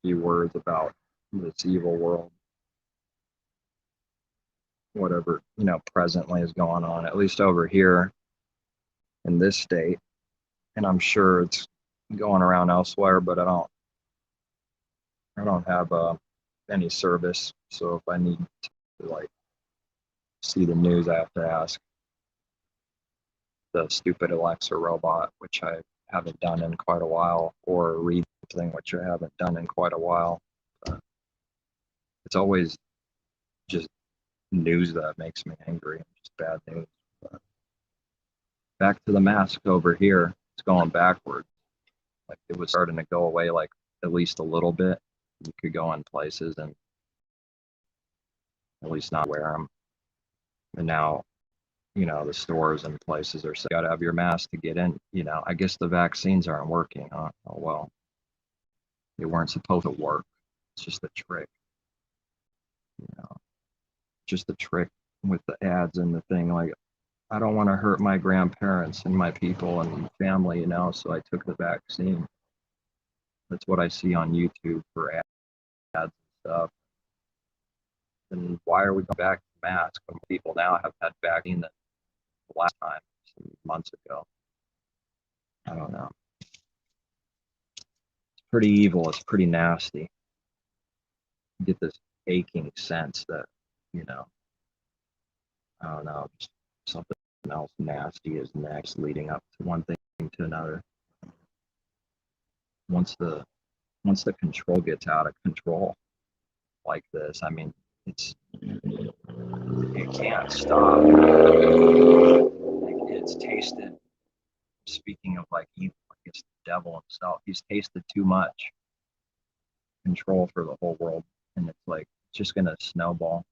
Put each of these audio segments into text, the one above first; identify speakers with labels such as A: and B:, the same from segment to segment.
A: few words about this evil world, whatever, presently is going on, at least over here in this state. And I'm sure it's going around elsewhere, but I don't have any service. So if I need to like see the news, I have to ask the stupid Alexa robot, which I haven't done in quite a while, or read something, which I haven't done in quite a while. But it's always just news that makes me angry, just bad news. But back to the mask over here, it's going backwards. Like it was starting to go away, like at least a little bit. You could go in places and at least not wear them. And now, the stores and places are saying, you gotta have your mask to get in. I guess the vaccines aren't working, huh? Oh well, they weren't supposed to work. It's just a trick, just a trick with the ads and the thing. Like, I don't want to hurt my grandparents and my people and family, so I took the vaccine. That's what I see on YouTube for ads and stuff. And why are we going back to masks when people now have had vaccine the last time, some months ago? I don't know. It's pretty evil. It's pretty nasty. You get this aching sense that, I don't know, just something else nasty is next, leading up to one thing to another. Once the control gets out of control like this, I mean, it can't stop. It's tasted, speaking of like evil, like it's the devil himself. He's tasted too much control for the whole world, and it's like it's just gonna snowball.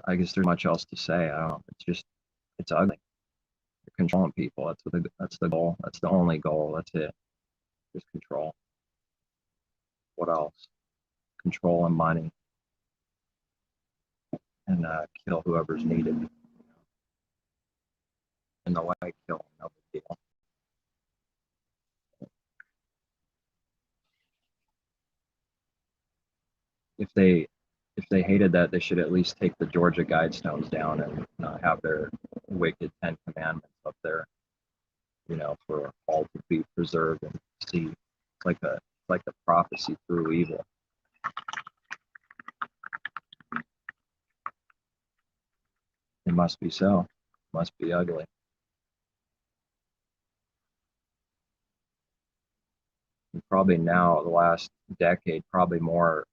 A: I guess there's much else to say. I don't know. It's ugly. You're controlling people. That's the goal. That's the only goal. That's it. Just control. What else? Control and money, and kill whoever's needed. And the way I kill, no big deal. If they hated that, they should at least take the Georgia Guidestones down and have their wicked 10 Commandments up there, for all to be preserved and see. It's like the prophecy through evil. It must be so. It must be ugly. And probably now, the last decade, probably more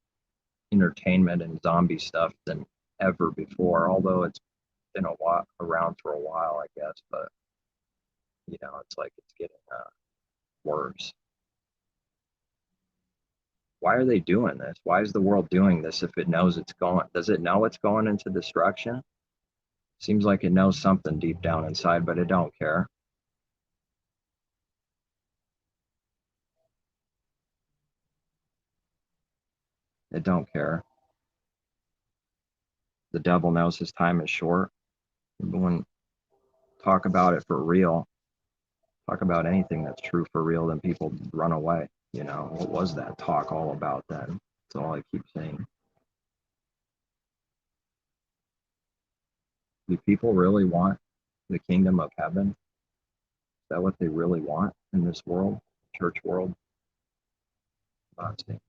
A: entertainment and zombie stuff than ever before, although it's been around for a while, I guess, but it's like it's getting worse. Why are they doing this? Why is the world doing this if it knows it's going? Does it know it's going into destruction? Seems like it knows something deep down inside, but it don't care. It don't care. The devil knows his time is short. When talk about it for real, talk about anything that's true for real, then people run away. What was that talk all about then? That's all I keep saying. Do people really want the kingdom of heaven? Is that what they really want in this world, church world? Honestly,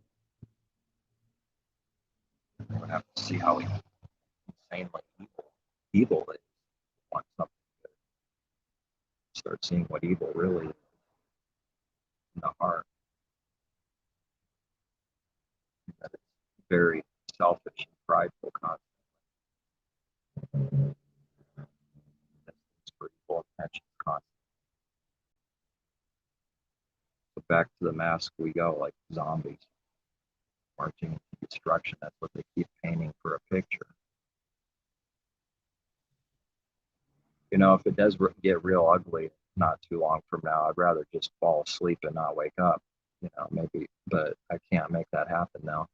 A: we would have to see how insanely evil is. Want something good. Start seeing what evil really is in the heart. That it's very selfish and prideful constantly. That's for evil intentions constantly. So back to the mask we go, like zombies marching into destruction. That's what they keep painting for a picture. If it does get real ugly not too long from now, I'd rather just fall asleep and not wake up, maybe, but I can't make that happen now.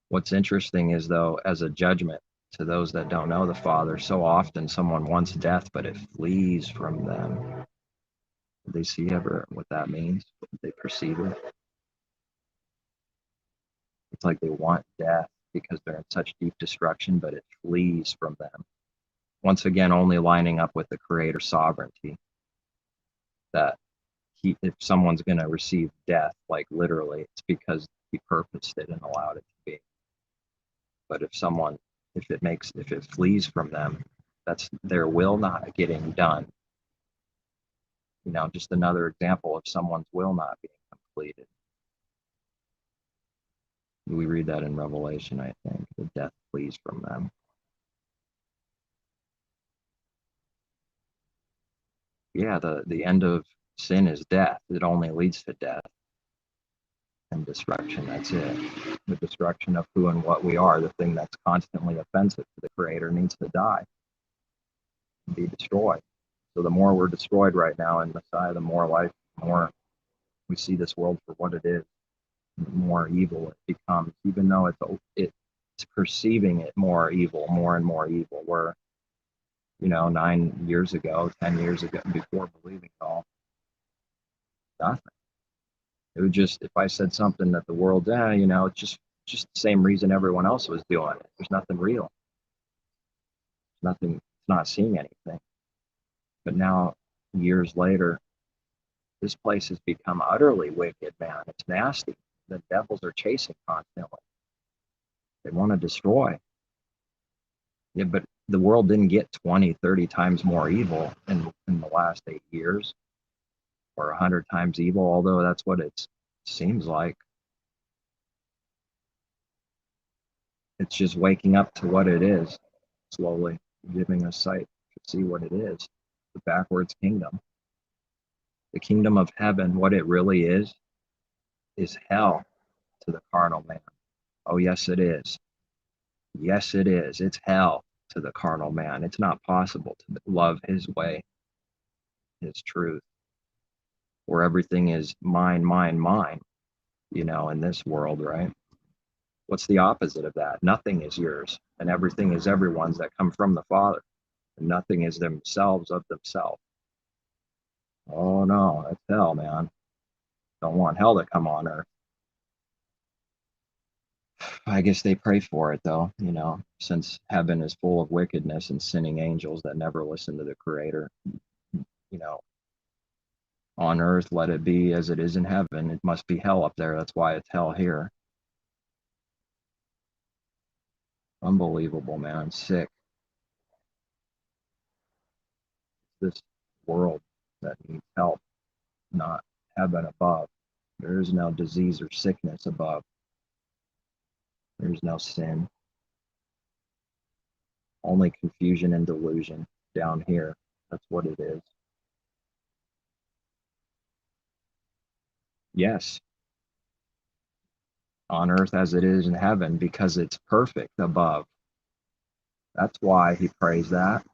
A: What's interesting is, though, as a judgment to those that don't know the Father, so often someone wants death, but it flees from them. they see ever what that means? They perceive it. It's like they want death because they're in such deep destruction, but it flees from them. Once again, only lining up with the Creator's sovereignty. That if someone's going to receive death, like literally, it's because he purposed it and allowed it to be. But if it flees from them, that's their will not getting done. Just another example of someone's will not being completed. We read that in Revelation, I think. The death flees from them. Yeah, the end of sin is death. It only leads to death and destruction. That's it. The destruction of who and what we are, the thing that's constantly offensive to the Creator, needs to die and be destroyed. So the more we're destroyed right now in Messiah, the more more we see this world for what it is, the more evil it becomes, even though it's perceiving it more evil, more and more evil. Where 9 years ago, 10 years ago, before believing it all, nothing. It would just, if I said something that the world, it's just the same reason everyone else was doing it. There's nothing real. Nothing, it's not seeing anything. But now, years later, this place has become utterly wicked, man. It's nasty. The devils are chasing constantly. They want to destroy. Yeah, but the world didn't get 20, 30 times more evil in the last 8 years, or 100 times evil, although that's what it seems like. It's just waking up to what it is, slowly giving us sight to see what it is. The backwards kingdom. The kingdom of heaven, what it really is hell to the carnal man. Oh, yes, it is. Yes, it is. It's hell to the carnal man. It's not possible to love his way, his truth, where everything is mine, mine, mine, in this world, right? What's the opposite of that? Nothing is yours, and everything is everyone's that come from the Father, and nothing is themselves of themselves. Oh, no, that's hell, man. Don't want hell to come on earth. I guess they pray for it, though, since heaven is full of wickedness and sinning angels that never listen to the Creator. On earth, let it be as it is in heaven. It must be hell up there. That's why it's hell here. Unbelievable, man. Sick. This world that needs help, not heaven above. There is no disease or sickness above. There's no sin. Only confusion and delusion down here. That's what it is. Yes. On earth as it is in heaven, because it's perfect above. That's why he prays that.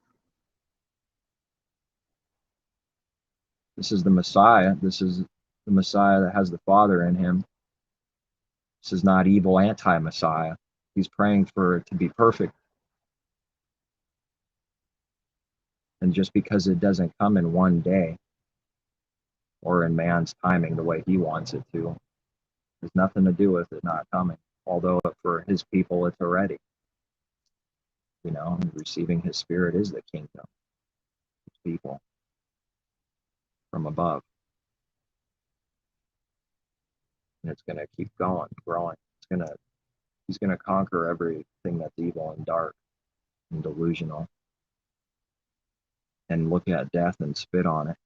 A: This is the Messiah. This is the Messiah that has the Father in him. This is not evil anti-Messiah. He's praying for it to be perfect. And just because it doesn't come in one day or in man's timing the way he wants it to, there's nothing to do with it not coming. Although for his people, it's already. Receiving his spirit is the kingdom. His people from above. And it's going to keep going, growing. He's going to conquer everything that's evil and dark and delusional. And look at death and spit on it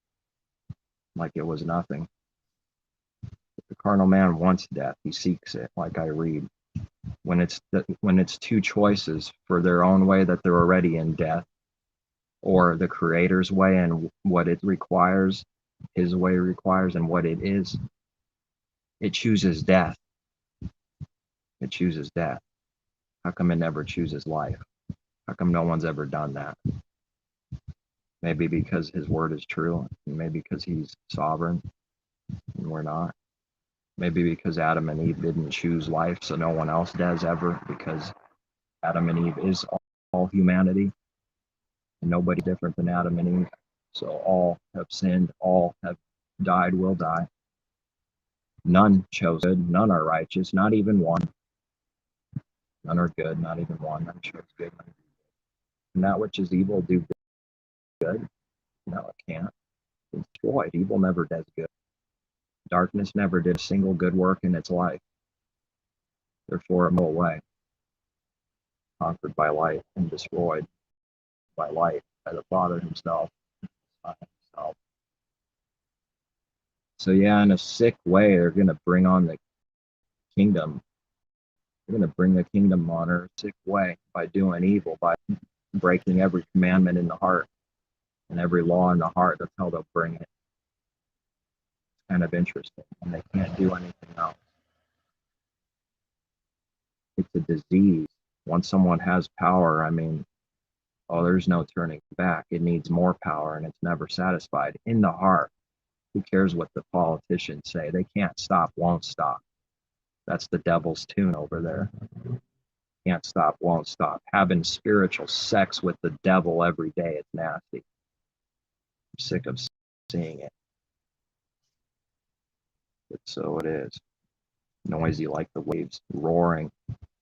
A: like it was nothing. The carnal man wants death. He seeks it, like I read. When it's two choices for their own way that they're already in death, or the Creator's way and what it requires, his way requires and what it is, it chooses death. It chooses death. How come it never chooses life? How come no one's ever done that? Maybe because his word is true, maybe because he's sovereign and we're not. Maybe because Adam and Eve didn't choose life, so no one else does ever, because Adam and Eve is all humanity, and nobody different than Adam and Eve. So all have sinned, all have died will die. None chose good, none are righteous, not even one. None are good, not even one. None chose good. And that which is evil do good? No, it can't. It's destroyed. Evil never does good. Darkness never did a single good work in its life. Therefore, it will away, conquered by light and destroyed by light, by the Father himself. So yeah, in a sick way, they're going to bring on the kingdom. They're going to bring the kingdom on her a sick way by doing evil, by breaking every commandment in the heart and every law in the heart. That's how they'll bring it. It's kind of interesting, and they can't do anything else. It's a disease. Once someone has power, I mean, oh, there's no turning back. It needs more power, and it's never satisfied. In the heart, who cares what the politicians say? They can't stop, won't stop. That's the devil's tune over there. Can't stop, won't stop. Having spiritual sex with the devil every day, it's nasty. I'm sick of seeing it. But so it is. Noisy like the waves, roaring,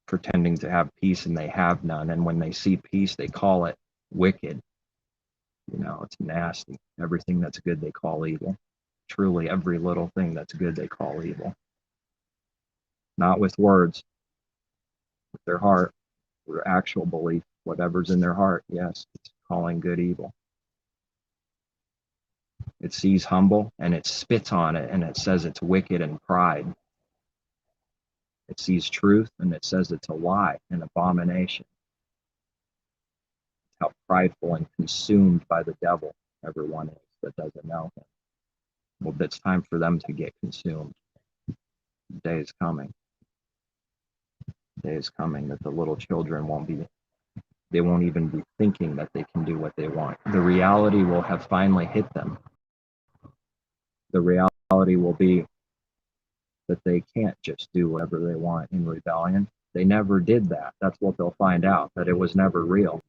A: pretending to have peace, and they have none. And when they see peace, they call it wicked. You know, it's nasty. Everything that's good, they call evil. Truly, every little thing that's good, they call evil. Not with words, with their heart, their actual belief, whatever's in their heart. Yes, it's calling good evil. It sees humble and it spits on it and it says it's wicked and pride. It sees truth and it says it's a lie, an abomination. How prideful and consumed by the devil everyone is that doesn't know him. Well, it's time for them to get consumed. The day is coming. The day is coming that the little children won't even be thinking that they can do what they want. The reality will have finally hit them. The reality will be that they can't just do whatever they want in rebellion. They never did that. That's what they'll find out, that it was never real.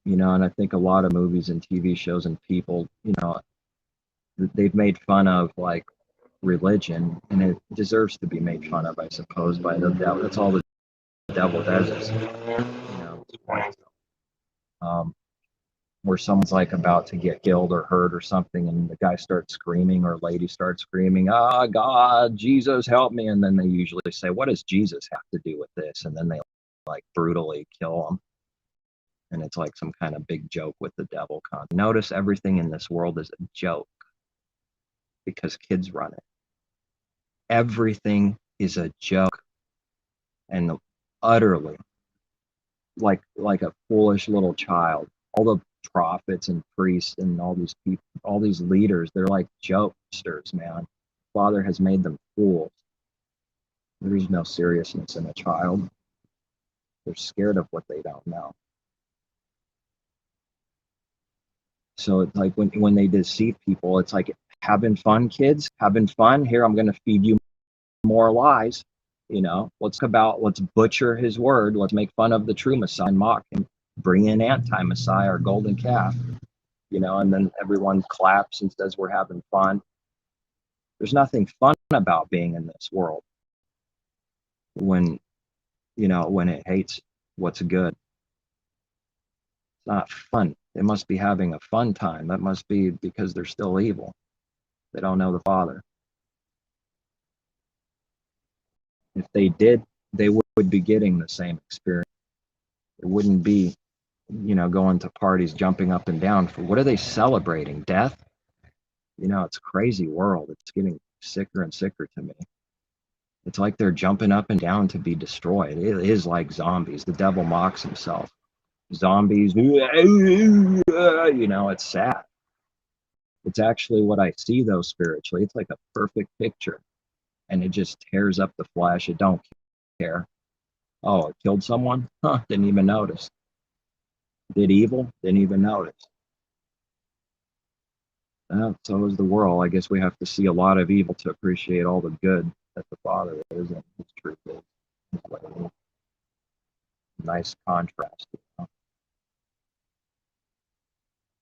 A: You know, and I think a lot of movies and TV shows and people, you know, they've made fun of like religion, and it deserves to be made fun of, I suppose, by the devil. That's all the devil does is, you know, where someone's like about to get killed or hurt or something, and the guy starts screaming or lady starts screaming, "Ah, God, Jesus, help me!" And then they usually say, "What does Jesus have to do with this?" And then they like brutally kill them. And it's like some kind of big joke with the devil. Notice everything in this world is a joke because kids run it. Everything is a joke and utterly like a foolish little child. All the prophets and priests and all these people, all these leaders, they're like jokesters, man. Father has made them fools. There's no seriousness in a child. They're scared of what they don't know. So it's like when they deceive people, it's like, having fun, kids, having fun. Here, I'm going to feed you more lies. You know, let's butcher his word. Let's make fun of the true Messiah and mock him. Bring in anti-Messiah or golden calf. You know, and then everyone claps and says we're having fun. There's nothing fun about being in this world when, you know, when it hates what's good. It's not fun. They must be having a fun time. That must be because they're still evil. They don't know the Father. If they did, they would be getting the same experience. It wouldn't be, you know, going to parties, jumping up and down. For what are they celebrating? Death? You know, it's a crazy world. It's getting sicker and sicker to me. It's like they're jumping up and down to be destroyed. It is like zombies. The devil mocks himself. Zombies, you know, it's sad. It's actually what I see, though, spiritually. It's like a perfect picture. And it just tears up the flesh. It don't care. Oh, it killed someone? Huh, didn't even notice. Did evil? Didn't even notice. So is the world. I guess we have to see a lot of evil to appreciate all the good that the Father is and His truth is. Nice contrast. You know?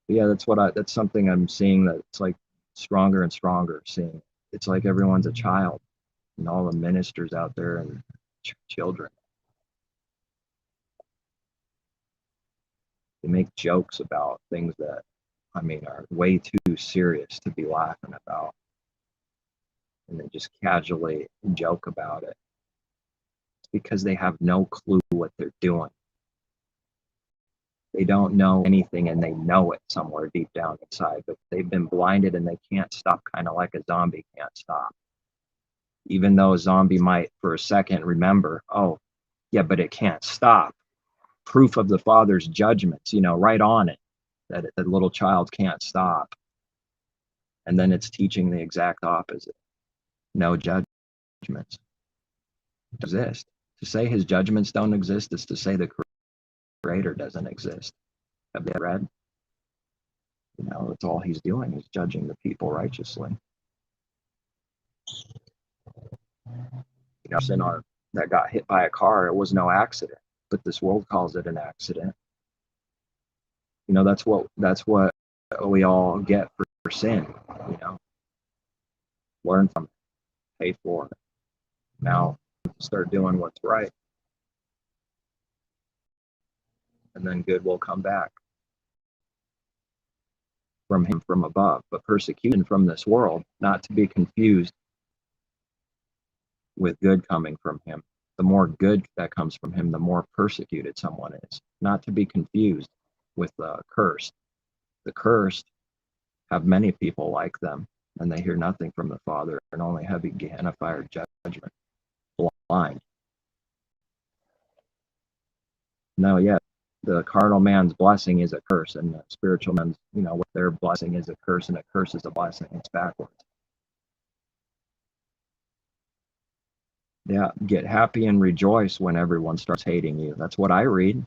A: Yeah, that's something I'm seeing, that it's like stronger and stronger seeing. It's like everyone's a child, and all the ministers out there and children. They make jokes about things that, I mean, are way too serious to be laughing about, and they just casually joke about it. It's because they have no clue what they're doing. They don't know anything, and they know it somewhere deep down inside, but they've been blinded and they can't stop, kind of like a zombie can't stop. Even though a zombie might for a second remember, oh, yeah, but it can't stop. Proof of the Father's judgments, right on it, that the little child can't stop. And then it's teaching the exact opposite. No judgments exist. To say his judgments don't exist is to say the Creator doesn't exist. Have they read? That's all he's doing, is judging the people righteously. Sin that got hit by a car, it was no accident, but this world calls it an accident. That's what we all get for sin. Learn from it, pay for it. Now start doing what's right, and then good will come back from him from above. But persecution from this world, not to be confused with good coming from him. The more good that comes from him, the more persecuted someone is. Not to be confused with the cursed. The cursed have many people like them, and they hear nothing from the Father, and only heavy Gehenna fire judgment. Blind. No, yeah, the carnal man's blessing is a curse, and the spiritual man's, what their blessing is a curse, and a curse is a blessing. It's backwards. Yeah, get happy and rejoice when everyone starts hating you. That's what I read.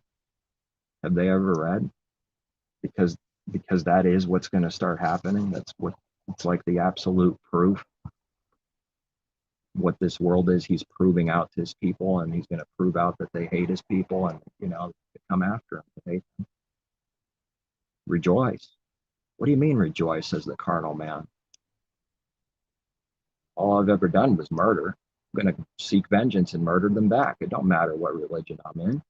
A: Have they ever read? Because that is what's going to start happening. That's what it's like, the absolute proof. What this world is, he's proving out to his people, and he's going to prove out that they hate his people, and come after him. They hate him. Rejoice. What do you mean rejoice, says the carnal man? All I've ever done was murder. I'm going to seek vengeance and murder them back. It don't matter what religion I'm in.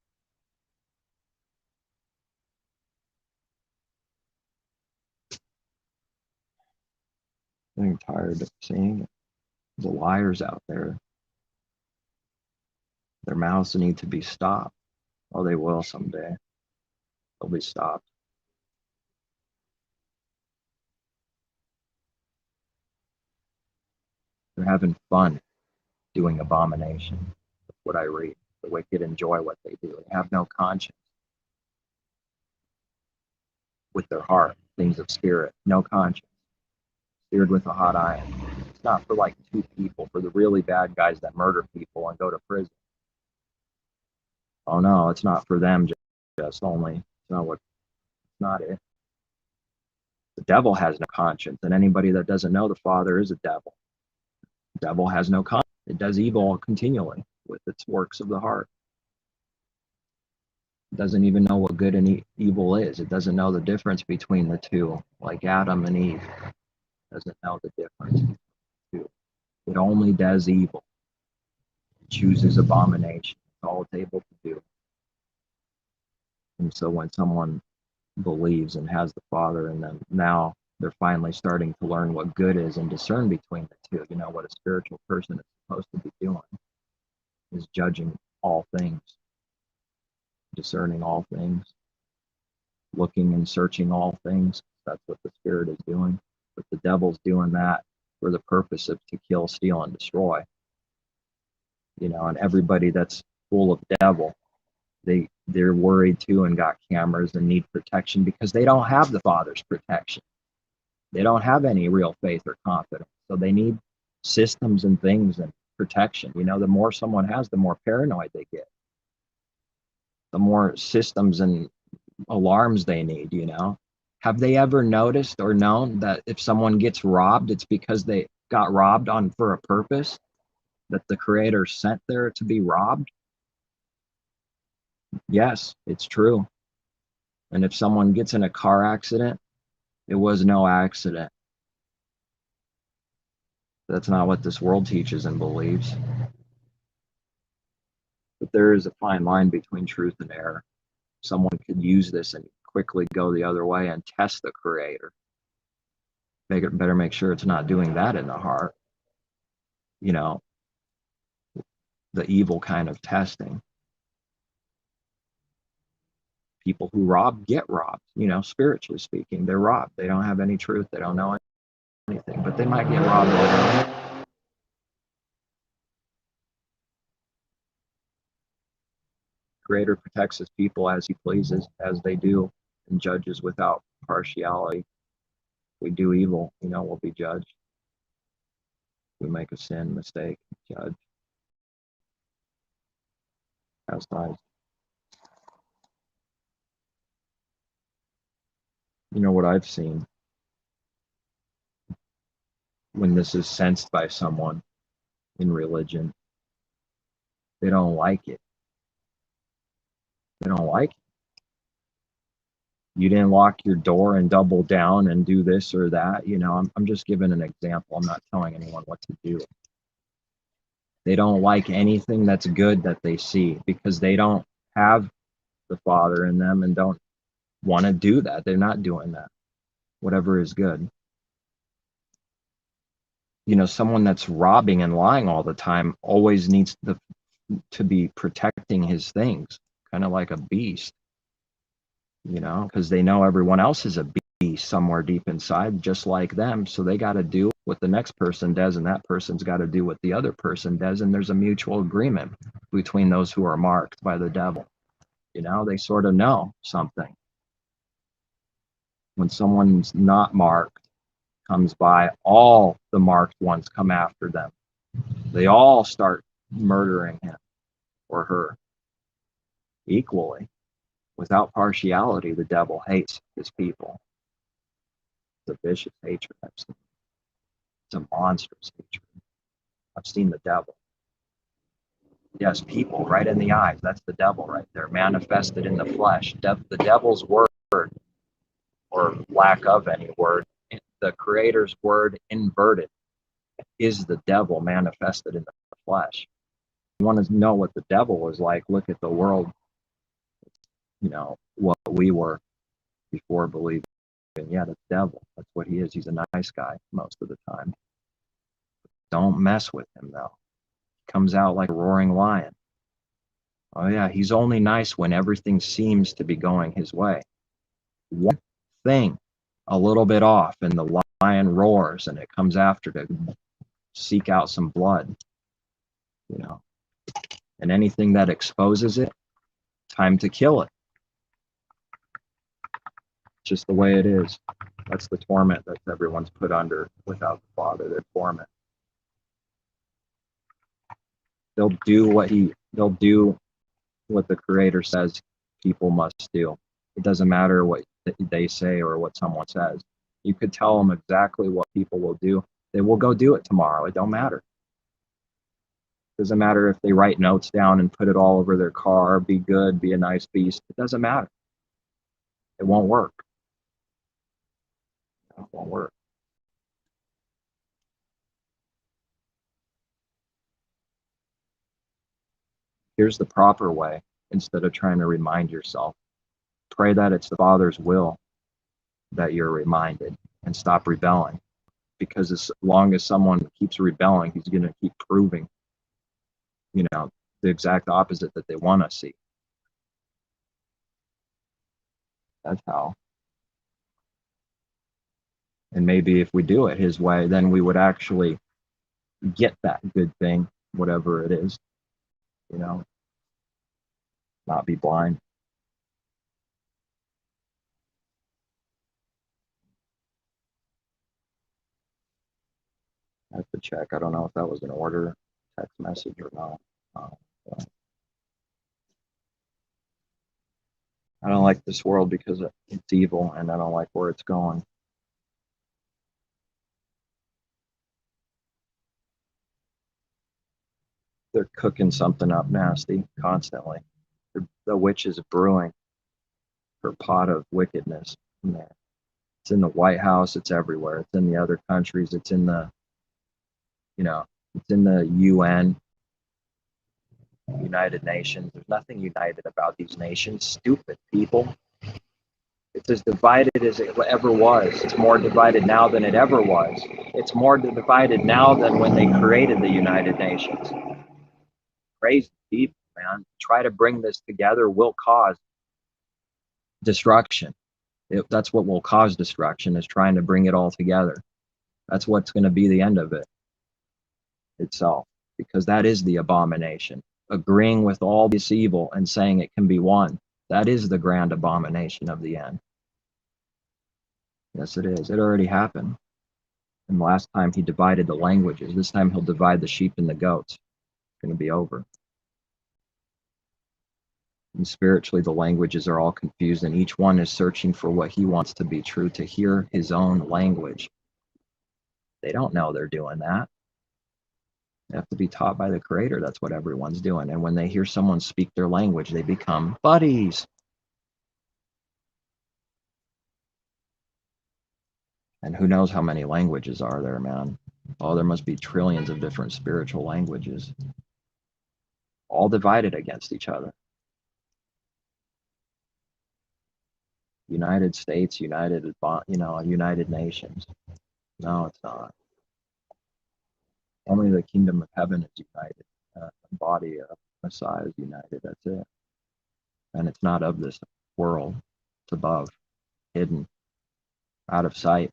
A: I'm tired of seeing it. The liars out there. Their mouths need to be stopped. Oh, they will someday. They'll be stopped. They're having fun doing abomination. That's what I read. The wicked enjoy what they do. They have no conscience with their heart, things of spirit, no conscience. Seared with a hot iron. It's not for like two people, for the really bad guys that murder people and go to prison. Oh no, it's not for them just only. It's not it. The devil has no conscience, and anybody that doesn't know the Father is a devil. The devil has no conscience. It does evil continually with its works of the heart. It doesn't even know what good and evil is. It doesn't know the difference between the two, like Adam and Eve. It doesn't know the difference between the two. It only does evil. It chooses abomination. It's all it's able to do. And so when someone believes and has the Father in them, now they're finally starting to learn what good is and discern between the two. What a spiritual person is supposed to be doing is judging all things, discerning all things, looking and searching all things. That's what the Spirit is doing. But the devil's doing that for the purpose of to kill, steal, and destroy. And everybody that's full of devil, they're worried too and got cameras and need protection because they don't have the Father's protection. They don't have any real faith or confidence. So they need systems and things and protection. The more someone has, the more paranoid they get. The more systems and alarms they need. Have they ever noticed or known that if someone gets robbed, it's because they got robbed for a purpose, that the Creator sent there to be robbed? Yes, it's true. And if someone gets in a car accident, It was no accident. That's not what this world teaches and believes. But there is a fine line between truth and error. Someone could use this and quickly go the other way and test the creator. Better make sure it's not doing that in the heart. You know, the evil kind of testing. People who rob get robbed, spiritually speaking. They're robbed. They don't have any truth. They don't know anything, but they might get robbed later. Creator protects his people as he pleases, as they do, and judges without partiality. If we do evil, we'll be judged. If we make a sin, mistake, judge. Chastised. You know what I've seen? When this is sensed by someone in religion, they don't like it. They don't like it. You didn't lock your door and double down and do this or that. I'm just giving an example. I'm not telling anyone what to do. They don't like anything that's good that they see because they don't have the Father in them and don't want to do that. They're not doing that. Whatever is good. Someone that's robbing and lying all the time always needs to be protecting his things, kind of like a beast, because they know everyone else is a beast somewhere deep inside, just like them. So they got to do what the next person does, and that person's got to do what the other person does. And there's a mutual agreement between those who are marked by the devil. They sort of know something. When someone's not marked comes by, all the marked ones come after them. They all start murdering him or her equally. Without partiality, the devil hates his people. It's a vicious hatred I've seen. It's a monstrous hatred. I've seen the devil. Yes, people right in the eyes. That's the devil right there, manifested in the flesh. The devil's word, or lack of any word, the Creator's word inverted, is the devil manifested in the flesh. You want to know what the devil was like? Look at the world, what we were before believing. Yeah, the devil. That's what he is. He's a nice guy most of the time. Don't mess with him, though. He comes out like a roaring lion. Oh, yeah, he's only nice when everything seems to be going his way. One thing a little bit off, and the lion roars, and it comes after to seek out some blood. And anything that exposes it, time to kill it. Just the way it is. That's the torment that everyone's put under without the Father. Their torment. They'll do what the Creator says people must do. It doesn't matter what they say or what someone says. You could tell them exactly what people will do. They will go do it tomorrow. It don't matter. It doesn't matter if they write notes down and put it all over their car, be good, be a nice beast. It doesn't matter. It won't work. It won't work. Here's the proper way. Instead of trying to remind yourself, pray that it's the Father's will that you're reminded, and stop rebelling. Because as long as someone keeps rebelling, he's going to keep proving, the exact opposite that they want to see. That's how. And maybe if we do it his way, then we would actually get that good thing, whatever it is, not be blind. I have to check. I don't know if that was an order text message or not. I don't like this world because it's evil, and I don't like where it's going. They're cooking something up nasty constantly. The witch is brewing her pot of wickedness in there. It's in the White House. It's everywhere. It's in the other countries. It's in the, it's in the UN, United Nations. There's nothing united about these nations. Stupid people. It's as divided as it ever was. It's more divided now than it ever was. It's more divided now than when they created the United Nations. Crazy people, man. Try to bring this together will cause destruction. That's what will cause destruction, is trying to bring it all together. That's what's going to be the end of it itself, because that is the abomination. Agreeing with all this evil and saying it can be one. That is the grand abomination of the end. Yes, it is. It already happened. And last time he divided the languages. This time he'll divide the sheep and the goats. It's going to be over. And spiritually, the languages are all confused, and each one is searching for what he wants to be true, to hear his own language. They don't know they're doing that. They have to be taught by the Creator. That's what everyone's doing. And when they hear someone speak their language, they become buddies. And who knows how many languages are there, man? Oh, there must be trillions of different spiritual languages, all divided against each other. United States, United Nations. No, it's not. Only the kingdom of heaven is united. The body of Messiah is united. That's it. And it's not of this world. It's above, hidden, out of sight.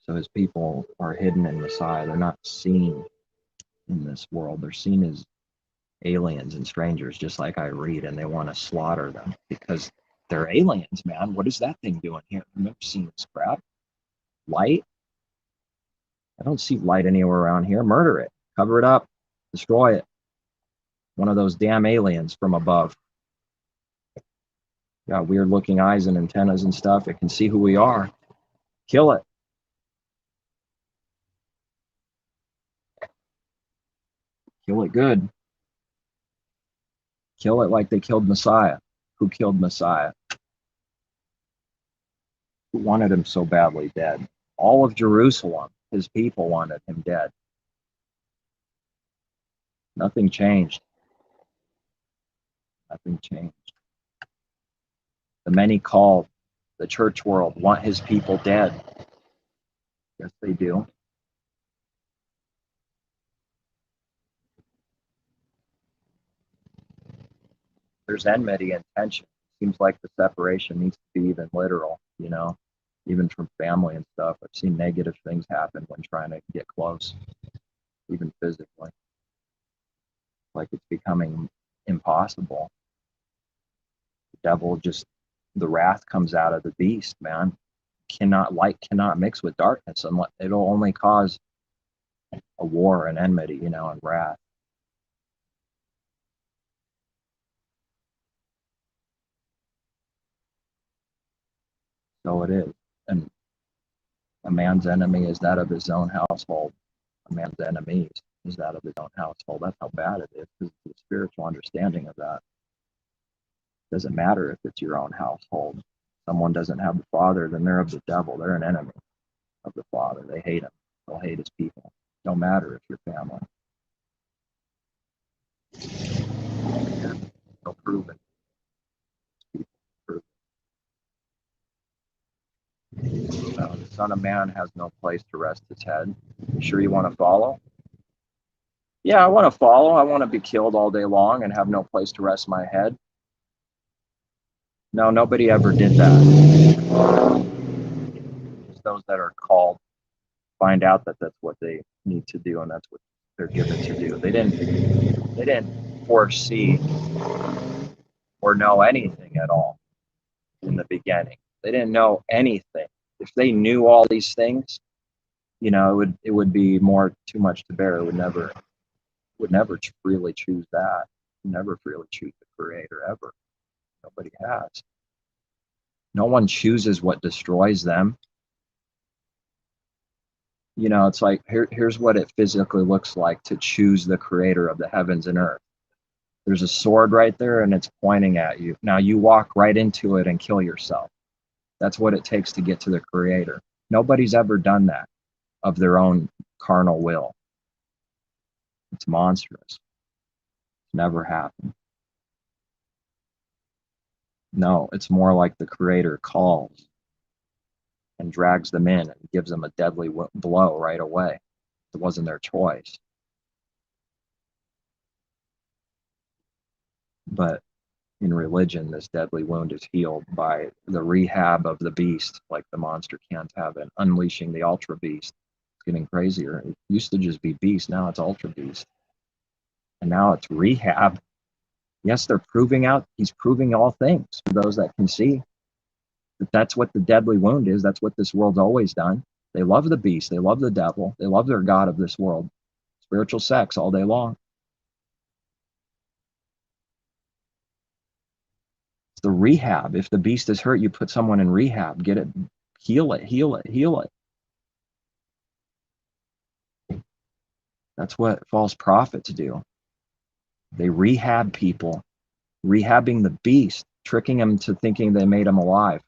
A: So his people are hidden in Messiah. They're not seen in this world. They're seen as aliens and strangers, just like I read, and they want to slaughter them because they're aliens, man. What is that thing doing here? I've never seen this crap. Light? I don't see light anywhere around here. Murder it. Cover it up. Destroy it. One of those damn aliens from above. Got weird looking eyes and antennas and stuff. It can see who we are. Kill it. Kill it good. Kill it like they killed Messiah. Who killed Messiah? Who wanted him so badly dead? All of Jerusalem, his people, wanted him dead. Nothing changed. Nothing changed. The many called, the church world, want his people dead. Yes, they do. There's enmity and tension. Seems like the separation needs to be even literal, even from family and stuff. I've seen negative things happen when trying to get close, even physically. Like it's becoming impossible. The devil the wrath comes out of the beast, man. Light cannot mix with darkness, and it'll only cause a war and enmity, and wrath. So it is. And a man's enemy is that of his own household. A man's enemies is that of his own household. That's how bad it is, because the spiritual understanding of that. It doesn't matter if it's your own household. Someone doesn't have the Father, then they're of the devil. They're an enemy of the Father. They hate him. They'll hate his people. No matter if you're family. Yeah, they'll prove it. People prove it. So the Son of Man has no place to rest his head. You sure you want to follow? Yeah, I want to follow. I want to be killed all day long and have no place to rest my head. No, nobody ever did that. It's those that are called find out that that's what they need to do, and that's what they're given to do. They didn't foresee or know anything at all in the beginning. They didn't know anything. If they knew all these things, it would be too much to bear. It would never freely choose that. Never freely choose the Creator ever. Nobody has. No one chooses what destroys them. It's like here's what it physically looks like to choose the Creator of the heavens and earth. There's a sword right there and it's pointing at you. Now you walk right into it and kill yourself. That's what it takes to get to the Creator. Nobody's ever done that of their own carnal will. It's monstrous. It's never happened. No, it's more like the Creator calls and drags them in and gives them a deadly blow right away. It wasn't their choice. But in religion, this deadly wound is healed by the rehab of the beast, like the monster can't have it, unleashing the ultra beast. It's getting crazier. It used to just be beast, now it's ultra beast. And now it's rehab. Yes, he's proving all things for those that can see. But that's what the deadly wound is. That's what this world's always done. They love the beast. They love the devil. They love their God of this world. Spiritual sex all day long. It's the rehab. If the beast is hurt, you put someone in rehab. Get it, heal it, heal it, heal it. That's what false prophets do. They rehab people, rehabbing the beast, tricking them to thinking they made them alive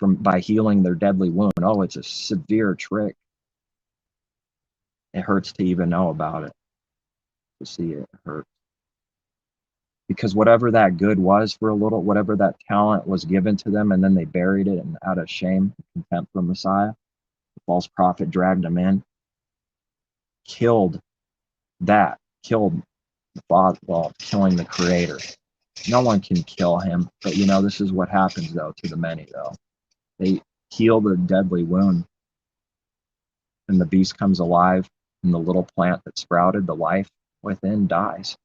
A: by healing their deadly wound. Oh, it's a severe trick. It hurts to even know about it. To see it hurts. Because whatever that good was for a little, whatever that talent was given to them, and then they buried it, and out of shame, contempt for Messiah, the false prophet dragged them in, killed the Father, well, killing the Creator. No one can kill him, but this is what happens though to the many though. They heal the deadly wound, and the beast comes alive, and the little plant that sprouted, the life within, dies.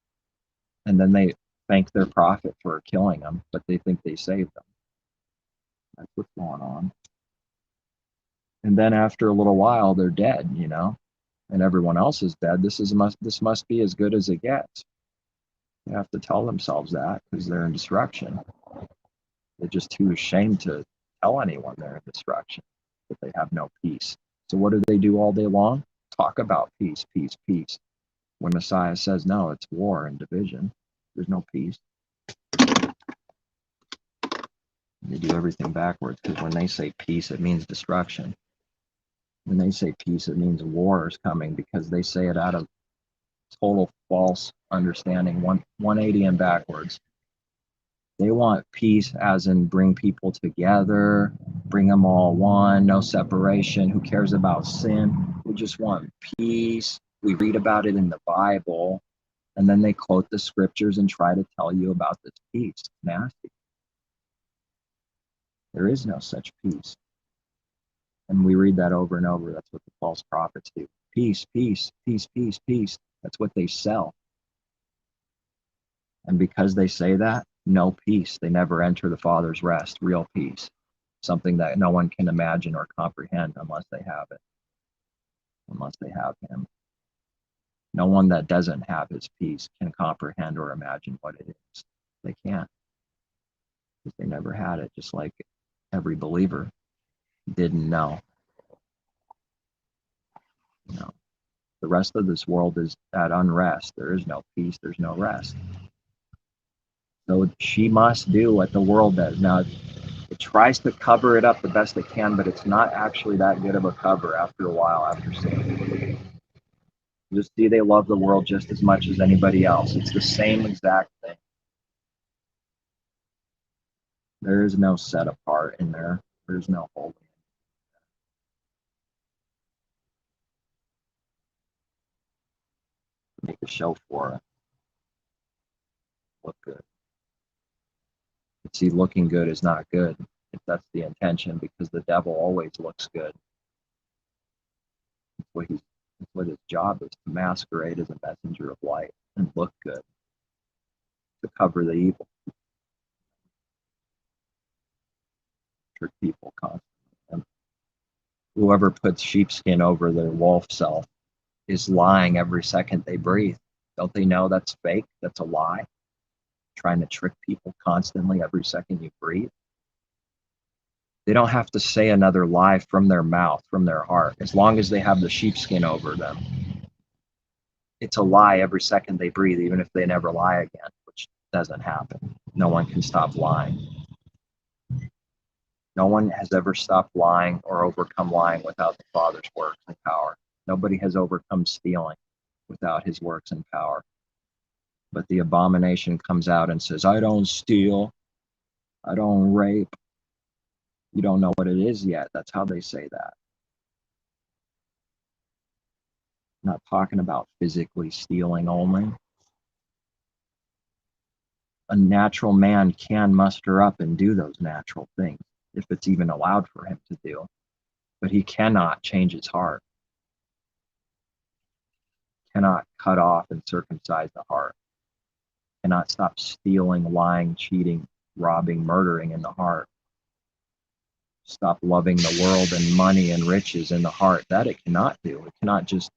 A: And then they thank their prophet for killing them, but they think they saved them. That's what's going on. And then after a little while, they're dead, and everyone else is dead. This must be as good as it gets. They have to tell themselves that because they're in destruction. They're just too ashamed to tell anyone they're in destruction, that they have no peace. So what do they do all day long? Talk about peace, peace, peace. When Messiah says, no, it's war and division. There's no peace. They do everything backwards, because when they say peace, it means destruction. When they say peace, it means war is coming, because they say it out of total false understanding, 180 and backwards. They want peace as in bring people together, bring them all one, no separation. Who cares about sin? We just want peace. We read about it in the Bible, and then they quote the scriptures and try to tell you about this peace. It's nasty. There is no such peace. And we read that over and over. That's what the false prophets do. Peace, peace, peace, peace, peace. That's what they sell. And because they say that, no peace. They never enter the Father's rest, real peace. Something that no one can imagine or comprehend unless they have it. Unless they have him. No one that doesn't have his peace can comprehend or imagine what it is. They can't. Because they never had it, just like every believer didn't know. The rest of this world is at unrest. There is no peace. There's no rest. So she must do what the world does. Now, it tries to cover it up the best it can, but it's not actually that good of a cover after a while, after seeing it. Just see, they love the world just as much as anybody else. It's the same exact thing. There is no set apart in there. There's no holy. Make a show for it. Look good. But see, looking good is not good if that's the intention, because the devil always looks good. That's what his job is, to masquerade as a messenger of light and look good, to cover the evil, trick people constantly. And whoever puts sheepskin over their wolf self is lying every second they breathe. Don't they know that's fake? That's a lie. Trying to trick people constantly every second you breathe. They don't have to say another lie from their mouth, from their heart, as long as they have the sheepskin over them. It's a lie every second they breathe, even if they never lie again, which doesn't happen. No one can stop lying. No one has ever stopped lying or overcome lying without the Father's works and power. Nobody has overcome stealing without his works and power. But the abomination comes out and says, I don't steal, I don't rape. You don't know what it is yet. That's how they say that. I'm not talking about physically stealing only. A natural man can muster up and do those natural things if it's even allowed for him to do. But he cannot change his heart, cannot cut off and circumcise the heart, cannot stop stealing, lying, cheating, robbing, murdering in the heart. Stop loving the world and money and riches in the heart. That it cannot do. It cannot just,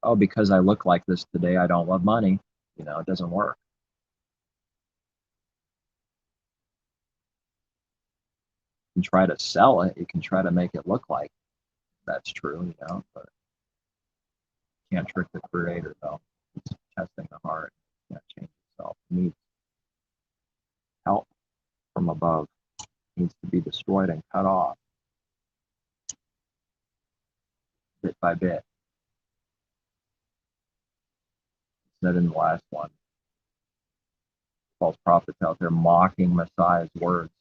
A: oh, because I look like this today, I don't love money. You know, it doesn't work. You can try to sell it. You can try to make it look like that's true, you know, but you can't trick the creator, though. It's testing the heart. It can't change itself. It needs help from above. It needs to be destroyed and cut off bit by bit. Said in the last one, false prophets out there mocking Messiah's words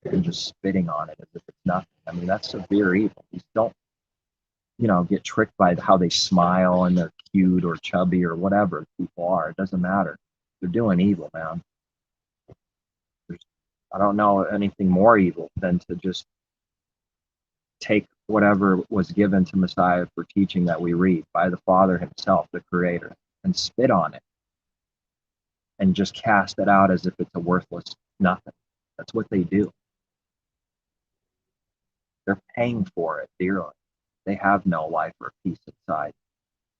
A: and just spitting on it as if it's nothing. I mean, that's severe evil. These don't, you know, get tricked by how they smile and they're cute or chubby or whatever people are. It doesn't matter. They're doing evil, man. I don't know anything more evil than to just take whatever was given to Messiah for teaching that we read by the Father himself, the Creator, and spit on it and just cast it out as if it's a worthless nothing. That's what they do. They're paying for it dearly. They have no life or peace inside.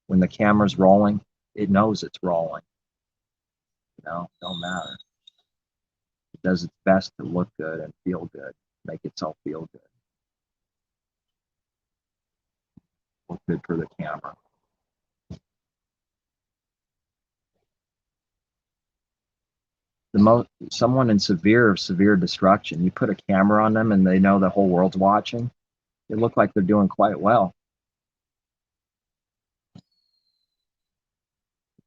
A: When the camera's rolling, it knows it's rolling. You know, don't matter. It does its best to look good and feel good, make itself feel good. Look good for the camera. Someone in severe destruction, you put a camera on them and they know the whole world's watching, they look like they're doing quite well.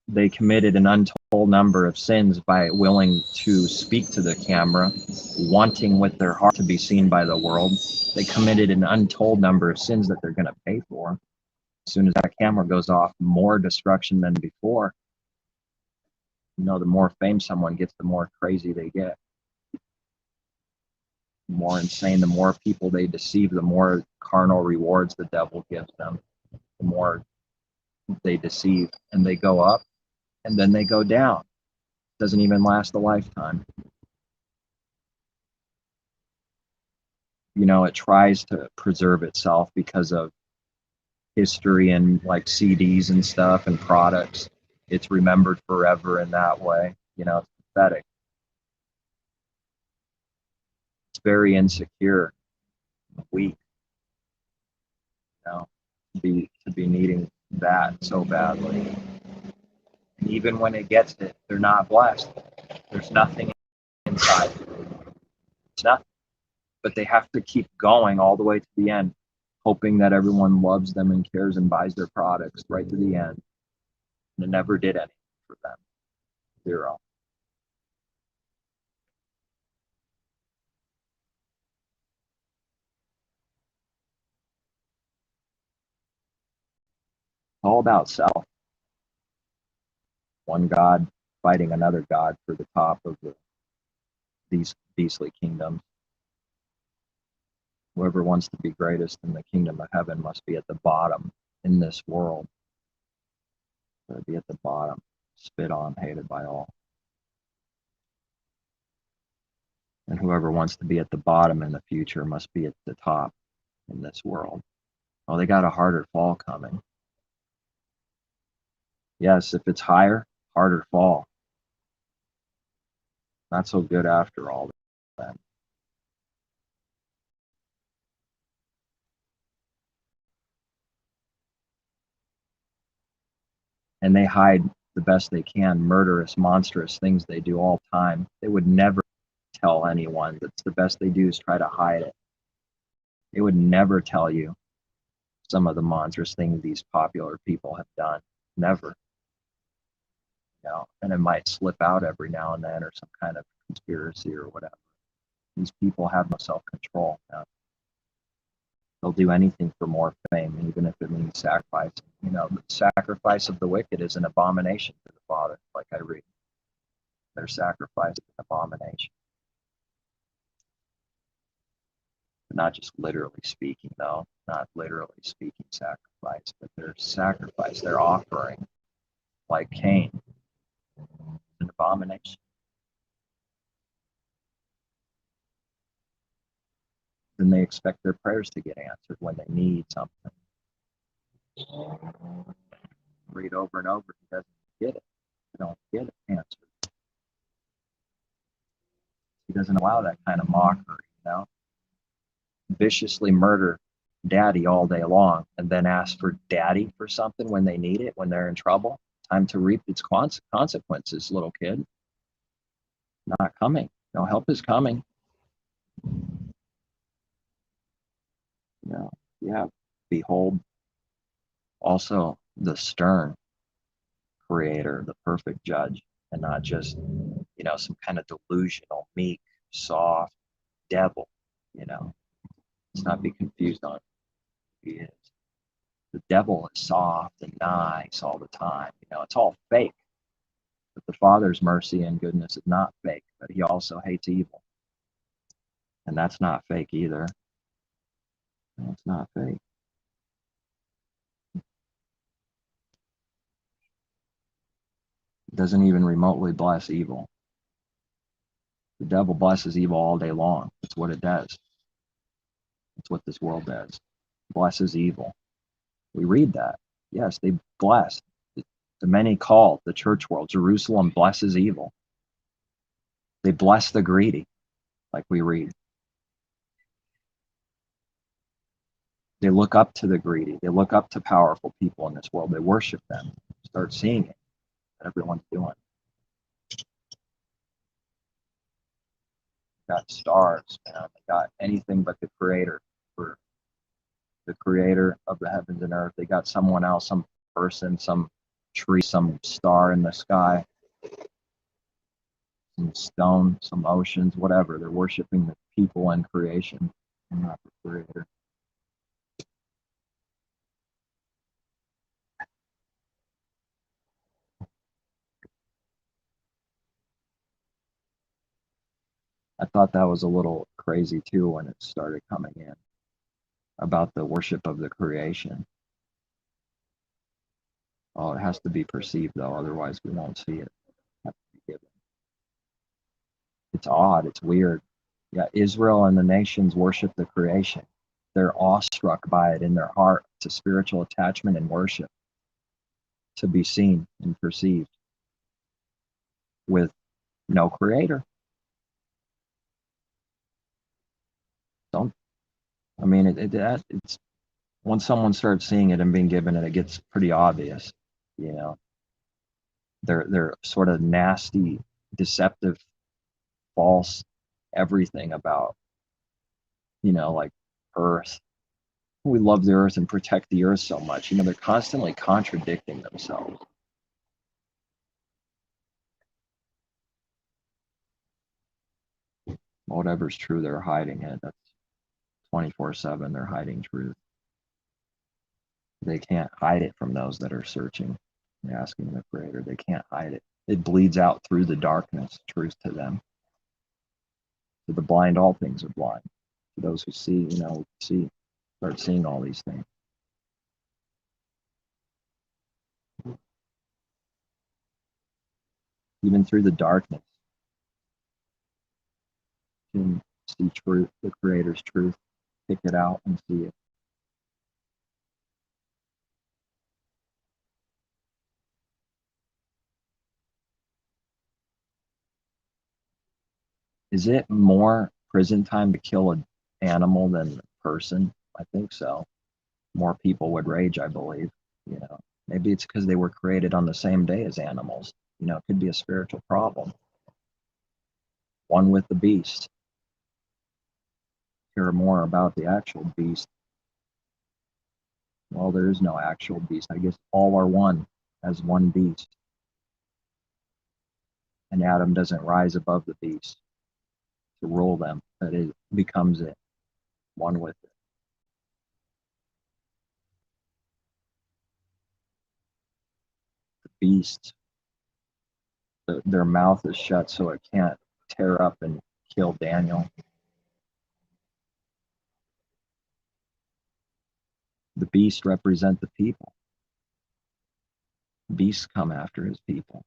A: They committed an untold number of sins by willing to speak to the camera, wanting with their heart to be seen by the world. They committed an untold number of sins that they're going to pay for. As soon as that camera goes off, more destruction than before. You know, the more fame someone gets, the more crazy they get. The more insane, the more people they deceive, the more carnal rewards the devil gives them. The more they deceive, and they go up, and then they go down. It doesn't even last a lifetime. You know, it tries to preserve itself because of history and like CDs and stuff and products. It's remembered forever in that way. You know, it's pathetic. It's very insecure, weak. You know, to be needing that so badly. And even when it gets it, they're not blessed. There's nothing inside. It's nothing. But they have to keep going all the way to the end, hoping that everyone loves them and cares and buys their products right to the end. And it never did anything for them. Zero. All about self. One God fighting another God for the top of these beastly kingdoms. Whoever wants to be greatest in the kingdom of heaven must be at the bottom in this world. Be at the bottom, spit on, hated by all. And whoever wants to be at the bottom in the future must be at the top in this world. Oh, they got a harder fall coming. Yes, if it's higher, harder fall. Not so good after all that. And they hide the best they can, murderous, monstrous things they do all the time. They would never tell anyone. That's the best they do is try to hide it. It would never tell you some of the monstrous things these popular people have done. Never. And it might slip out every now and then, or some kind of conspiracy or whatever. These people have no self-control. They'll do anything for more fame, even if it means sacrifice. The sacrifice of the wicked is an abomination to the Father, like I read. Their sacrifice is an abomination. But not just literally speaking, though. Not literally speaking sacrifice, but their sacrifice, their offering, like Cain, is an abomination. Then they expect their prayers to get answered when they need something. Read over and over, he doesn't get it. They don't get it answered. He doesn't allow that kind of mockery, viciously murder daddy all day long and then ask for daddy for something when they need it, when they're in trouble. Time to reap its consequences, little kid. Not coming. No help is coming. Yeah. Behold also the stern creator, the perfect judge, and not just, some kind of delusional, meek, soft devil, Let's not be confused on who he is. The devil is soft and nice all the time. It's all fake. But the Father's mercy and goodness is not fake, but he also hates evil. And that's not fake either. It's not fake. It doesn't even remotely bless evil. The devil blesses evil all day long. That's what it does. That's what this world does. Blesses evil. We read that. Yes, they bless. The many called, the church world, Jerusalem blesses evil. They bless the greedy, like we read. They look up to the greedy. They look up to powerful people in this world. They worship them. Start seeing it. Everyone's doing. Got stars, They got anything but the creator, for the creator of the heavens and earth. They got someone else, some person, some tree, some star in the sky, some stone, some oceans, whatever. They're worshiping the people and creation, and not the creator. I thought that was a little crazy too when it started coming in about the worship of the creation. Oh, it has to be perceived though, otherwise we won't see it. It's odd, it's weird. Yeah, Israel and the nations worship the creation. They're awestruck by it in their heart. It's a spiritual attachment and worship to be seen and perceived with no creator. It's once someone starts seeing it and being given it, it gets pretty obvious. They're sort of nasty, deceptive, false everything about, like earth. We love the earth and protect the earth so much. They're constantly contradicting themselves. Whatever's true, they're hiding it. That's 24/7. They're hiding truth. They can't hide it from those that are searching and asking the creator. They can't hide it. It bleeds out through the darkness, truth to them. To the blind, all things are blind. To those who see, start seeing all these things. Even through the darkness, you can see truth, the creator's truth, pick it out and see it. Is it more prison time to kill an animal than a person? I think so. More people would rage, I believe. Maybe it's because they were created on the same day as animals. It could be a spiritual problem. One with the beast. care more about the actual beast. Well, there is no actual beast. I guess all are one as one beast. And Adam doesn't rise above the beast to rule them, that it becomes it, one with it. The beast, their mouth is shut so it can't tear up and kill Daniel. The beast represent the people. Beasts come after his people,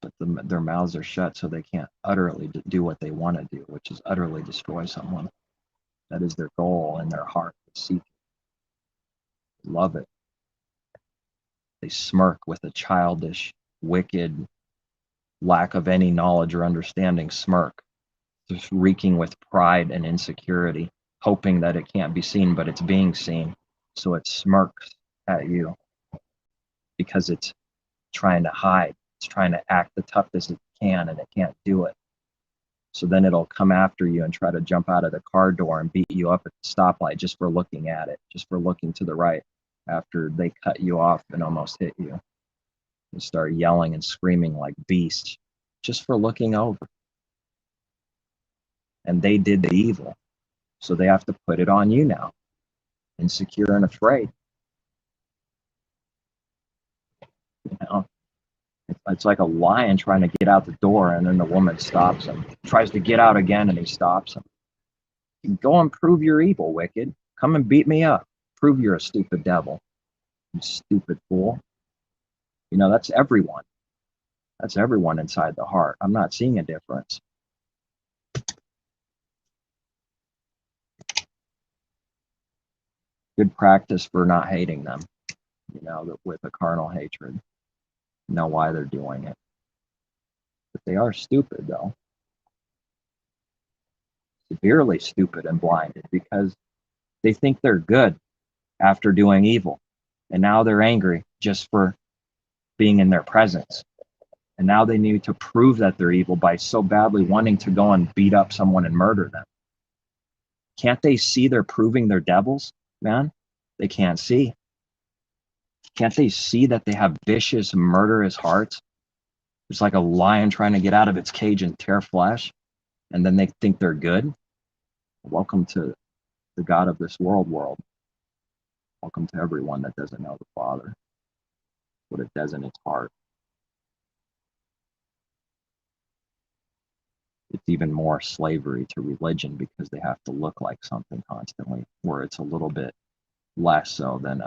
A: but their mouths are shut so they can't utterly do what they want to do, which is utterly destroy someone. That is their goal in their heart. They seek it, love it. They smirk with a childish, wicked, lack of any knowledge or understanding smirk, just reeking with pride and insecurity, hoping that it can't be seen, but it's being seen. So it smirks at you because it's trying to hide. It's trying to act the toughest it can, and it can't do it. So then it'll come after you and try to jump out of the car door and beat you up at the stoplight just for looking at it, just for looking to the right after they cut you off and almost hit you. They start yelling and screaming like beasts just for looking over. And they did the evil. So they have to put it on you now. Insecure and afraid. You know, it's like a lion trying to get out the door, and then the woman stops him. Tries to get out again, and he stops him. Go and prove you're evil, wicked. Come and beat me up. Prove you're a stupid devil. You stupid fool. You know, that's everyone. That's everyone inside the heart. I'm not seeing a difference. Good practice for not hating them, you know, with a carnal hatred. You know why they're doing it. But they are stupid, though. Severely stupid and blinded because they think they're good after doing evil. And now they're angry just for being in their presence. And now they need to prove that they're evil by so badly wanting to go and beat up someone and murder them. Can't they see they're proving they're devils, man? They can't see. Can't they see that they have vicious, murderous hearts? It's like a lion trying to get out of its cage and tear flesh, and then they think they're good. Welcome to the God of this world. Welcome to everyone that doesn't know the Father, what it does in its heart. It's even more slavery to religion because they have to look like something constantly, where it's a little bit less so than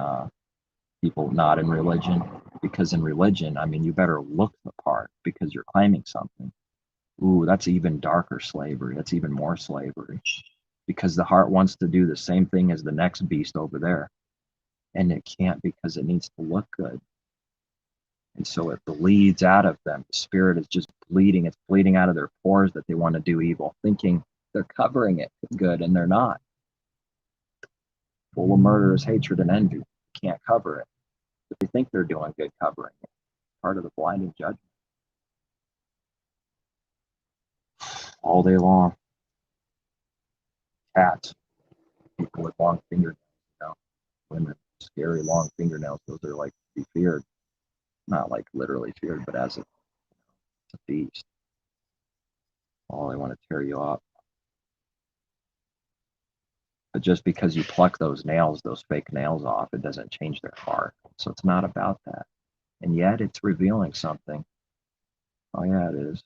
A: people not in religion. Because in religion, I mean, you better look the part because you're claiming something. Ooh, that's even darker slavery. That's even more slavery because the heart wants to do the same thing as the next beast over there. And it can't because it needs to look good. And so it bleeds out of them. The spirit is just bleeding. It's bleeding out of their pores that they want to do evil, thinking they're covering it good, and they're not. Full of murderous hatred and envy. Can't cover it. But they think they're doing good covering it. Part of the blinding judgment. All day long. Cats. People with long fingernails, you know. Women, scary long fingernails. Those are like to be feared. Not like literally feared, but as a beast. Oh, they want to tear you up. But just because you pluck those nails, those fake nails off, it doesn't change their heart. So it's not about that. And yet it's revealing something. Oh yeah, it is.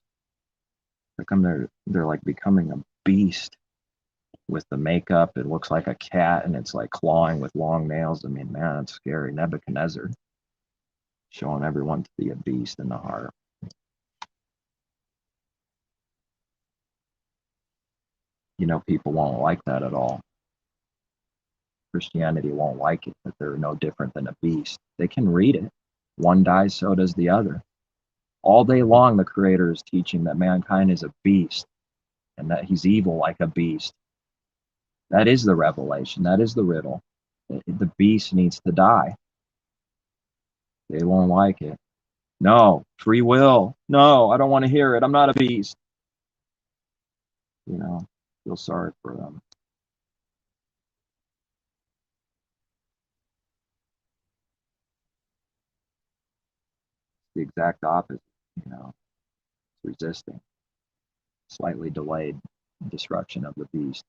A: How come they're like becoming a beast with the makeup? It looks like a cat and it's like clawing with long nails. I mean, man, it's scary. Nebuchadnezzar showing everyone to be a beast in the heart. You know, people won't like that at all. Christianity won't like it, that they're no different than a beast. They can read it. One dies, so does the other. All day long, the Creator is teaching that mankind is a beast and that he's evil like a beast. That is the revelation. That is the riddle. The beast needs to die. They won't like it. No, free will. No, I don't want to hear it. I'm not a beast. You know, feel sorry for them. the exact opposite, you know, it's resisting, slightly delayed destruction of the beast,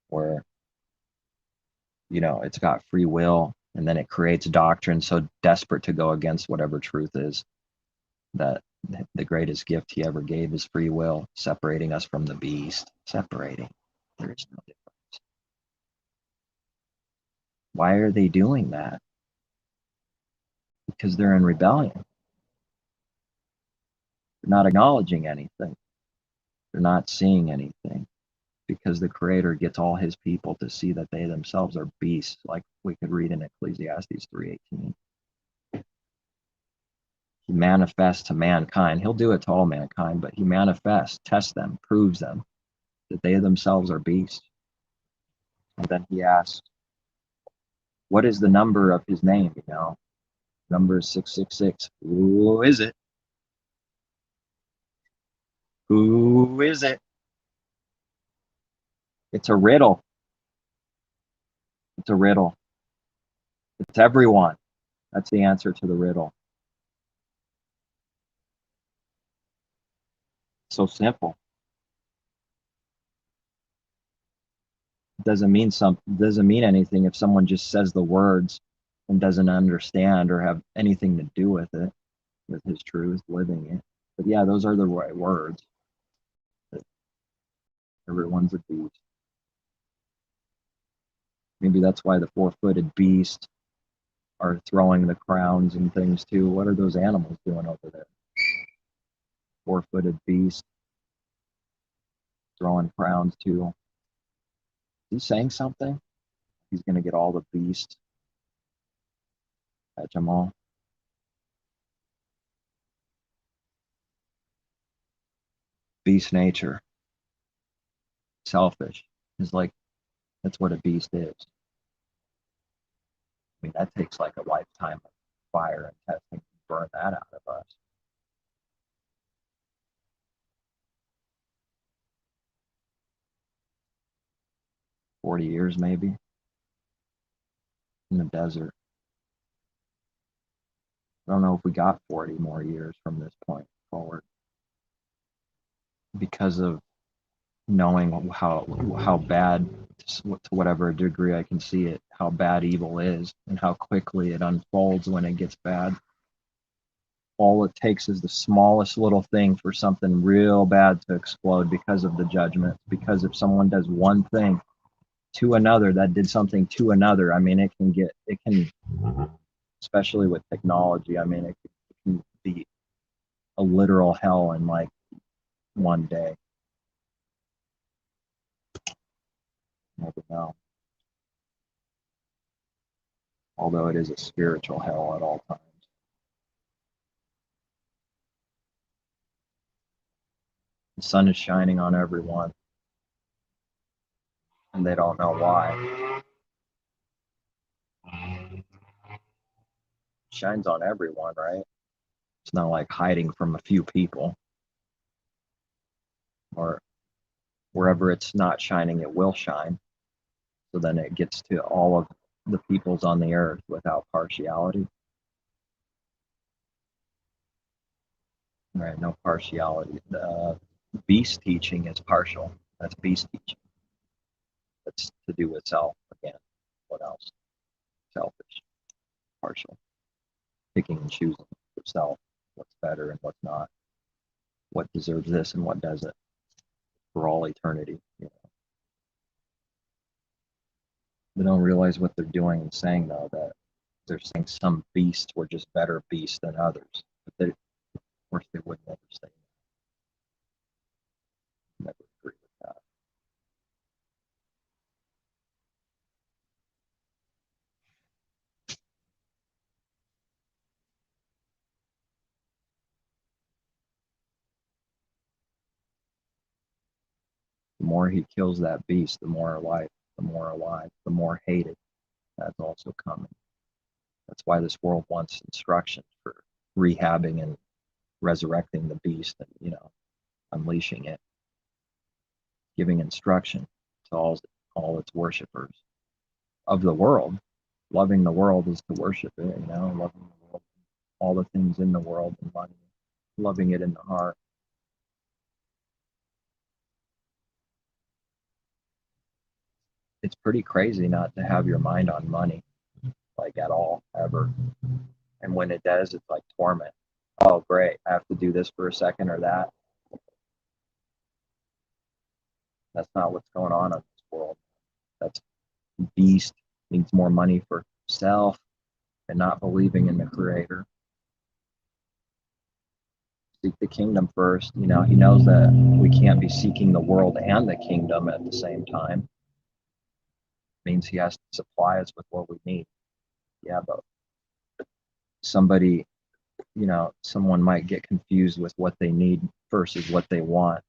A: where, you know, it's got free will, and then it creates doctrine so desperate to go against whatever truth is, that the greatest gift he ever gave is free will, separating us from the beast. Separating. There is no difference. Why are they doing that? Because they're in rebellion. They're not acknowledging anything. They're not seeing anything. Because the Creator gets all his people to see that they themselves are beasts, like we could read in Ecclesiastes 3:18. He manifests to mankind. He'll do it to all mankind, but he manifests, tests them, proves them that they themselves are beasts. And then he asks, what is the number of his name? You know, number is 666. Who is it? Who is it? It's a riddle. It's a riddle. It's everyone. That's the answer to the riddle. So simple. It doesn't mean anything if someone just says the words and doesn't understand or have anything to do with it, with his truth, living it. But yeah, those are the right words. Everyone's a beast. Maybe that's why the four-footed beast are throwing the crowns and things too. What are those animals doing over there? Four-footed beast throwing crowns too. He's saying something. He's going to get all the beasts. Catch them all. Beast nature. Selfish. Is like, that's what a beast is. I mean, that takes like a lifetime of fire and testing to burn that out of us. $40 years maybe in the desert. I don't know if we got 40 more years from this point forward, because of knowing how bad, to whatever degree I can see it, how bad evil is and how quickly it unfolds when it gets bad. All it takes is the smallest little thing for something real bad to explode because of the judgment. Because if someone does one thing to another that did something to another, I mean, it can, especially with technology, I mean, it can be a literal hell in like one day. Never know. Although it is a spiritual hell at all times. The sun is shining on everyone, and they don't know why. It shines on everyone, right? It's not like hiding from a few people, or wherever it's not shining, it will shine. So then it gets to all of the peoples on the earth without partiality. Right, no partiality. The beast teaching is partial. That's beast teaching. That's to do with self again. What else? Selfish, partial, picking and choosing for self, what's better and what's not, what deserves this and what doesn't, for all eternity. You know. They don't realize what they're doing and saying, though, that they're saying some beasts were just better beasts than others. But they, of course, they would never say that. Never agree with that. The more he kills that beast, the more alive, the more hated. That's also coming. That's why this world wants instruction for rehabbing and resurrecting the beast and, you know, unleashing it, giving instruction to all its worshipers of the world. Loving the world is to worship it, you know, loving the world all the things in the world and money, loving it in the heart. It's pretty crazy not to have your mind on money, like at all, ever. And when it does, it's like torment. Oh, great, I have to do this for a second or that. That's not what's going on in this world. That's beast needs more money for himself and not believing in the creator. Seek the kingdom first. You know, he knows that we can't be seeking the world and the kingdom at the same time. It means he has to supply us with what we need. Yeah, but somebody, you know, someone might get confused with what they need versus what they want,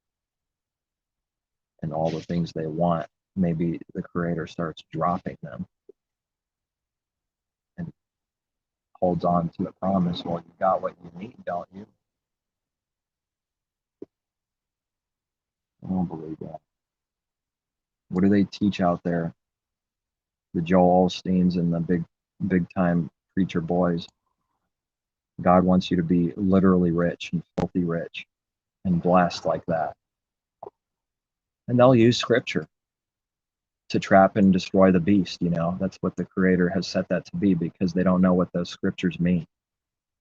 A: and all the things they want, maybe the creator starts dropping them and holds on to a promise. Well, you got what you need, don't you? I don't believe that. What do they teach out there? The Joel Osteens and the big time preacher boys. God wants you to be literally rich and filthy rich and blessed like that. And they'll use scripture to trap and destroy the beast, you know. That's what the creator has set that to be, because they don't know what those scriptures mean.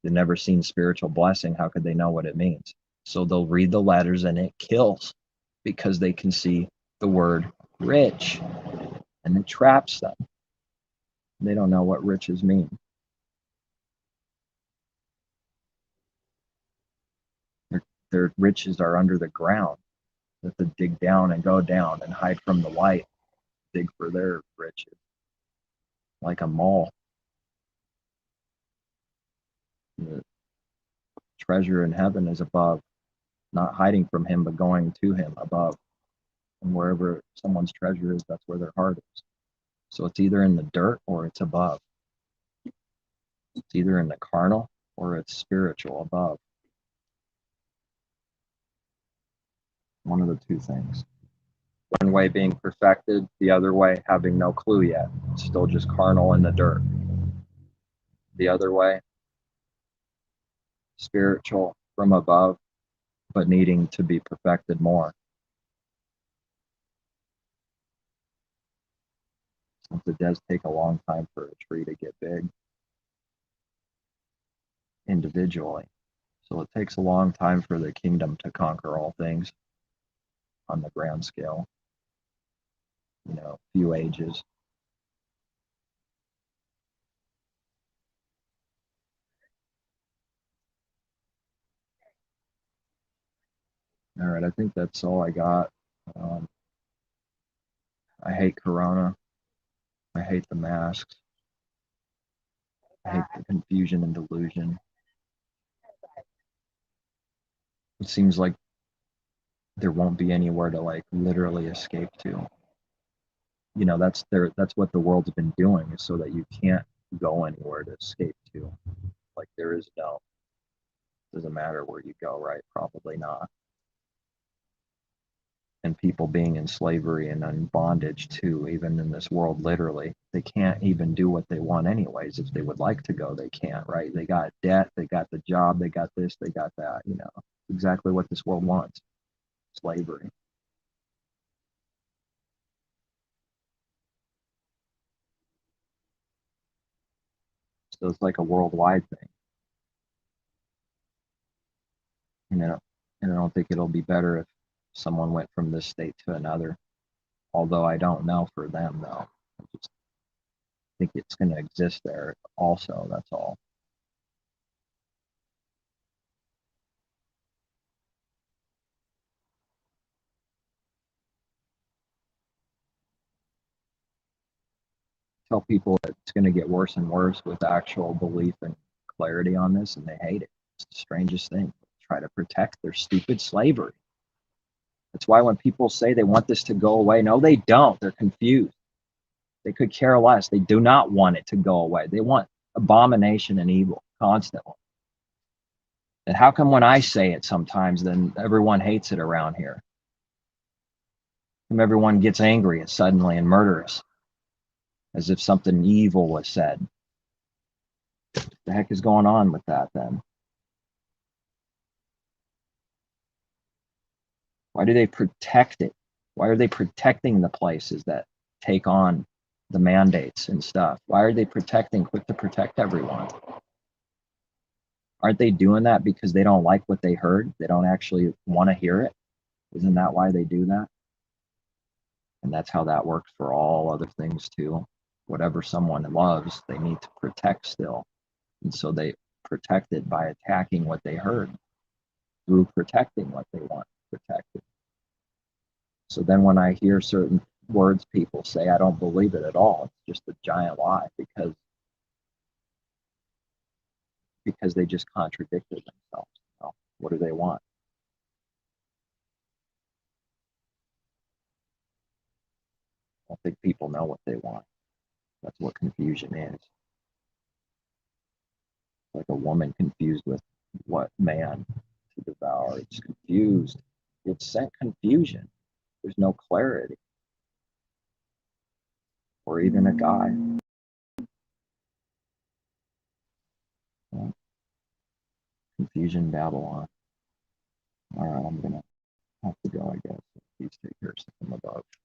A: They've never seen spiritual blessing. How could they know what it means? So they'll read the letters and it kills, because they can see the word rich and it traps them. They don't know what riches mean. Their riches are under the ground. They have to dig down and go down and hide from the light, dig for their riches, like a mole. The treasure in heaven is above, not hiding from him, but going to him above. And wherever someone's treasure is, that's where their heart is. So it's either in the dirt or it's above. It's either in the carnal or it's spiritual above. One of the two things. One way being perfected, the other way having no clue yet. It's still just carnal in the dirt. The other way, spiritual from above, but needing to be perfected more. Since it does take a long time for a tree to get big individually. So it takes a long time for the kingdom to conquer all things on the grand scale. You know, few ages. All right, I think that's all I got. Um, I hate Corona. I hate the masks. I hate the confusion and delusion. It seems like there won't be anywhere to like literally escape to. You know, that's what the world's been doing, is so that you can't go anywhere to escape to. Like there is no, doesn't matter where you go, right? Probably not. And people being in slavery and in bondage too, even in this world, literally. They can't even do what they want anyways. If they would like to go, they can't, right? They got debt, they got the job, they got this, they got that, you know. Exactly what this world wants. Slavery. So it's like a worldwide thing. You know, and I don't think it'll be better if someone went from this state to another. Although I don't know for them though. I just think it's gonna exist there also, that's all. Tell people that it's going to get worse and worse with actual belief and clarity on this, and they hate it. It's the strangest thing. They try to protect their stupid slavery. That's why when people say they want this to go away, no, they don't. They're confused. They could care less. They do not want it to go away. They want abomination and evil constantly. And how come when I say it sometimes, then everyone hates it around here? And everyone gets angry suddenly and murderous, as if something evil was said. The heck is going on with that then? Why do they protect it? Why are they protecting the places that take on the mandates and stuff? Why are they protecting, quick to protect everyone? Aren't they doing that because they don't like what they heard? They don't actually want to hear it? Isn't that why they do that? And that's how that works for all other things too. Whatever someone loves, they need to protect still. And so they protect it by attacking what they heard through protecting what they want protected. So then when I hear certain words people say, I don't believe it at all. It's just a giant lie because they just contradicted themselves. You know, what do they want? I don't think people know what they want. That's what confusion is. Like a woman confused with what man to devour. It's confused. It's sent confusion. There's no clarity. Or even a guy. Well, confusion, Babylon. All right, I'm gonna have to go, I guess. Please take care of some of the